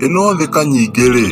ino thĩ Kanyingĩ-rĩ,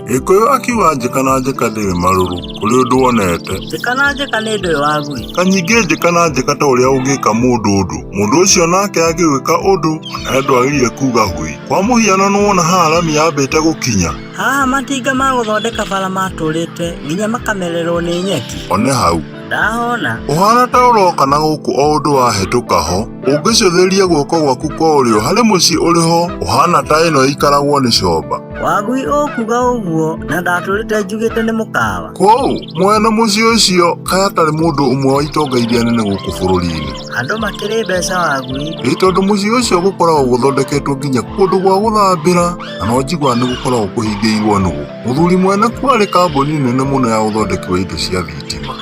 Gĩkũyũ akiuga njĩka na njĩka ndĩrĩ marũrũ kũrĩ ũndũ wonete. Njĩka na njĩka nĩ ndũĩ wagui. Kanyingĩ njĩka na njĩka ta ũrĩa ũngĩka mũndũ ũndũ, mũndũ ũcio nake angĩgwĩka ũndũ na ndwagĩrĩire kuga hui. Kwa mũhiano nĩwona haha rami yambĩte gũkinya. Haha matinga ma gũthondeka bara matũrĩte nginya makamererwo nĩ nyeki. One hau. Ndahona. Ũhana ta ũroka na gũkũ o ũndũ wahĩtũka ho, ũngĩcũthĩria guoko gwaku kwa ũrĩo harĩ mũciĩ ũrĩho ũhana ta ĩno ĩikaragwo nĩ comba. Wagui ũkuga ũguo na ndatũrĩte njugĩte nĩ mũkawa. Kũu mwena mũciĩ ũcio kaĩ atarĩ mũndũ ũmwe wa itonga iria nene gũkũ bũrũri-inĩ. Andũ makĩrĩ mbeca wagui. Ĩ tondũ mũciĩ ũcio gũkoragwo gũthondeketwo nginya kũndũ gwa gũthambĩra, na no njiguaga nĩ gũkoragwo kũhingĩirwo nũgũ. Mũthuri mwene kwarĩ kambuni nene mũno ya ũthondeki wa indo cia thitima.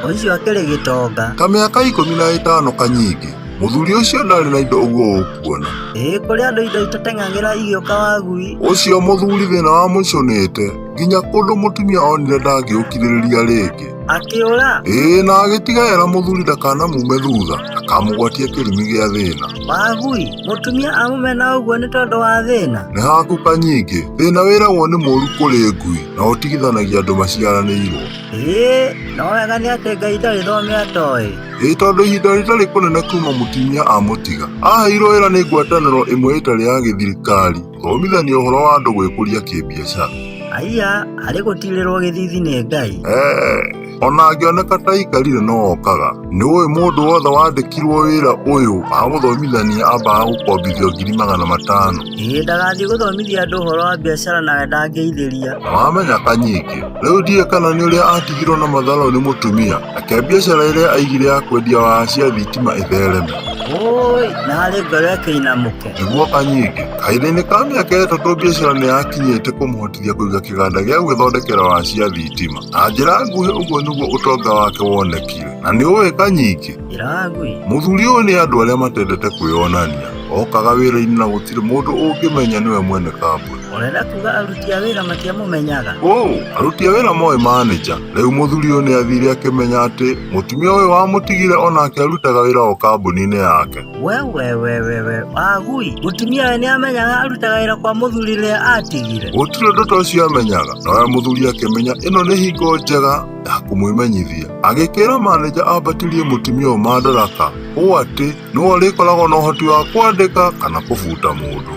Ũcio akĩrĩ gĩtonga. Ta mĩaka 15 Kanyingĩ, mũthuri ũcio ndarĩ na indo ũguo ũkuona. Kũrĩ andũ indo itateng'agĩra igĩũka wagui. Ũcio mũthuri thĩna wa mũconete nginya kũndũ mũtumia onire ndangĩũkirĩrĩria rĩngĩ. Akĩũra? Na agĩtigagĩra mũthuri ndakanamume thutha, akamũgwatia kĩrumi gĩa thĩna. Wagui, mũtumia amũmena ũguo nĩ tondũ wa thĩna? Nĩ haku Kanyingĩ, thĩna wĩragwo nĩ mũru kũrĩ ngui na ũtigithanagia andũ maciaranĩirwo. No wega nĩ atĩ Ngai ndarĩ thome atoĩ. Tondũ ihinda rĩtarĩ kũnene kuma mũtumia amũtiga, aheirwo wĩra nĩ ngwatanĩro ĩmwe ĩtarĩ ya gĩthirikari thomithania ũhoro wa andũ gwĩkũria kĩbiacara. Aiya, harĩ gũtirĩrwo gĩthithi nĩ Ngai. Ona angĩoneka ta aikarire no okaga. Nĩũĩ mũndũ wothe wandĩkirwo wĩra ũyũ wa gũthomithania ambaga gũkombithio 500,000. Ndagathiĩ gũthomithia andũ ũhoro wa biacara nawe ndangĩithĩria. Wamenya Kanyingĩ, rĩu ndiĩ kana nĩ ũrĩa atigirwo na matharũ nĩ mũtumia, reke biacara ĩrĩa aigire ya kwendia waya cia thitima ĩthereme. Na harĩ ngoro ĩkĩinamũke. Nĩguo Kanyingĩ, kahinda-inĩ ka mĩaka 3 biacara nĩ yakinyĩte kũmũhotithia kũiga kĩganda gĩa gwĩthondekera waya cia thitima. Na njĩra nguhĩ ũguo nĩguo ũtonga wake wonekire. Na nĩũĩ Kanyingĩ, mũthuri ũyũ nĩ andũ arĩa matendete kwĩyonania. Okaga wĩra-inĩ na gũtirĩ mũndũ ũngĩmenya nĩwe mwene kambuni. Ũrenda kuga aruti a wĩra matiamũmenyaga? Aruti a wĩra moĩ manager. Rĩu mũthuri ũyũ nĩ athire akĩmenya atĩ mũtumia ũyũ wamũtigire onake arutaga wĩra o kambuni-inĩ yake. Wagui, mũtumia we nĩ amenyaga arutaga wĩra kwa mũthuri rĩrĩa atigire? Gũtirĩ ũndũ ta ũcio amenyaga, nawe mũthuri akĩmenya ĩno nĩ hingo njega ya kũmwĩmenyithia. Agĩkĩra manager ambatĩrie mũtumia ũyũ mandaraka, ũũ atĩ nĩwe ũrĩkoragwo na ũhoti wa kwandĩka kana kũbuta mũndũ.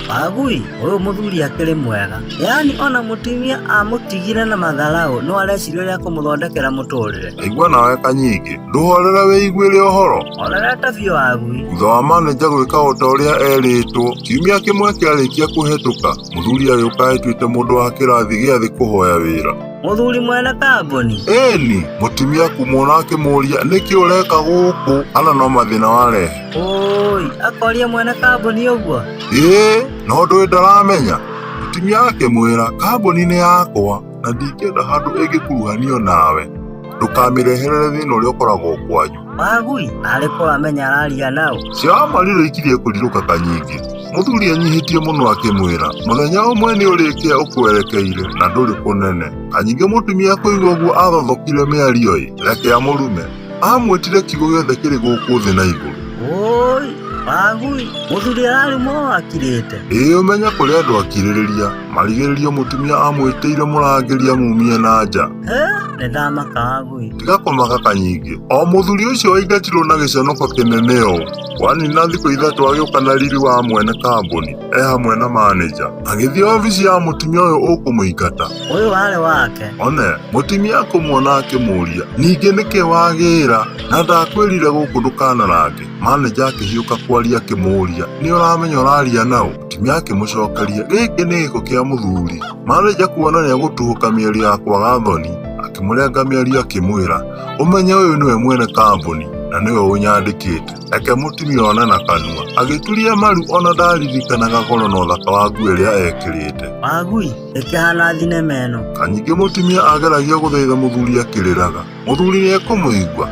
Wagui, ũyũ mũthuri akĩrĩ mwega. Yaani ona mũtumia amũtigire na matharaũ no areciria ũrĩa kũmũthondekera mũtũrĩre. Igua nawe Kanyingĩ, ndũhorera wĩiguĩre ũhoro. Horerete biũ wagui. Thutha wa manager gwĩka o ta ũrĩa erĩtwo, kiumia kĩmwe kĩarĩkia kũhetũka, mũthuri agĩũka etuĩte mũndũ wa kĩrathi gĩa thĩ kũhoya wĩra. Mũthuri mwene kambuni? Ĩni, mũtumia kumuona akĩmũria nĩkĩ ũreka gũkũ, ana no mathĩna warehe. Akoria mwene kambuni ũguo? No ndũĩ ndaramenya. Mũtumia akĩmwĩra kambuni nĩ yakwa na ndingĩenda handũ ĩngĩkuruhanio nawe. Ndũkamĩreherere thĩna ũrĩa ũkoragwo kwanyu. Wagui, arĩ kũramenya araria nao. Ciamarire ikirie kũrirũka Kanyingĩ. Mũthuri anyihĩtie mũno akĩmwĩra mũthenya ũmwe nĩ ũrĩkia ũkwerekeire na ndũrĩ kũnene. Kanyingĩ mũtumia kũigua ũguo athothokire mĩario-ĩ, reke amũrume. Amwĩtire kiugo gĩothe kĩrĩ gũkũ thĩ na igũrũ. Wagui, mũthuri ararumwo akirĩte. Ũmenya kũrĩ andũ akirĩrĩria, marigĩrĩrio mũtumia amwĩtĩire mũrangĩri amumie na nja. Nĩ ndamaka wagui. Tiga kũmaka Kanyingĩ, o mũthuri ũcio waingatirwo na gĩconoko kĩnene ũũ. Wanina thikũ 3 agĩũka na riri wa mwene kambuni, hamwe na manager. Agĩthiĩ obici ya mũtumia ũyũ ũkũmũingata. Ũyũ warĩ wake. One, mũtumia akũmuona akĩmũria, ningĩ nĩkĩ wagĩra na ndakwĩrire gũkũ ndũkanarange. Manager akĩhiũka kwaria akĩmũria, nĩ ũramenya ũraria nao? Mũtumia akĩmũcokeria, gĩkĩ nĩ gĩko kĩa mũthuri. Manager kuona nĩ agũtuhũka mĩario ya kwaga thoni, akĩmũrenga mĩario akĩmwĩra, ũmenye ũyũ nĩwe mwene kambuni na nĩwe ũnyandĩkĩte. Reke mũtumia one na kanua. Agĩturia maru ona ndaririkanaga goro na ũthaka wa nguo ĩrĩa ekĩrĩte. Wagui, ĩkĩhana thinema ĩno. Kanyingĩ mũtumia ageragia gũthaitha mũthuri akĩrĩraga. Mũthuri nĩ ekũmũigua.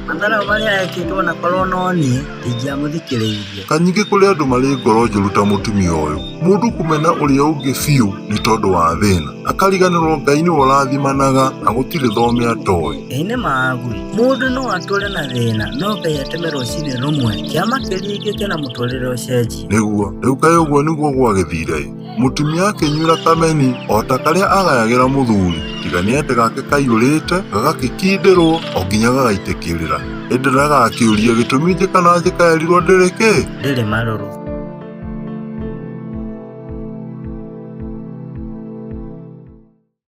matharau marĩa ekĩtwo na korwo no niĩ ndingĩamũthikĩrĩirie. Kanyingĩ kũrĩ andũ marĩ ngoro njũru ta mũtumia ũyũ, mũndũ kũmena ũrĩa ũngĩ biũ nĩ tondũ wa thĩna, akariganĩrwo Ngai nĩwe ũrathimanaga na gũtirĩ thome atoĩ. Ĩ nĩ Magui, mũndũ no atũre na thĩna no Ngai ateme rũcinĩ rũmwe kĩama kĩringĩke na mũtũrĩre ũcenjie. Nĩguo, rĩu kaĩ ũguo nĩguo gwagĩthire? Mũtumia akĩnyuĩra kameni o ta karĩa agayagĩra mũthuri, tiga nĩ atĩ gake kaiyũrĩte gagakĩkindĩrwo o nginya gagaitĩkĩrĩra. Ĩndĩ ndagakĩũrie gĩtũmi njĩka na njĩka erirwo ndĩrĩ kĩ? Ndĩrĩ marũrũ.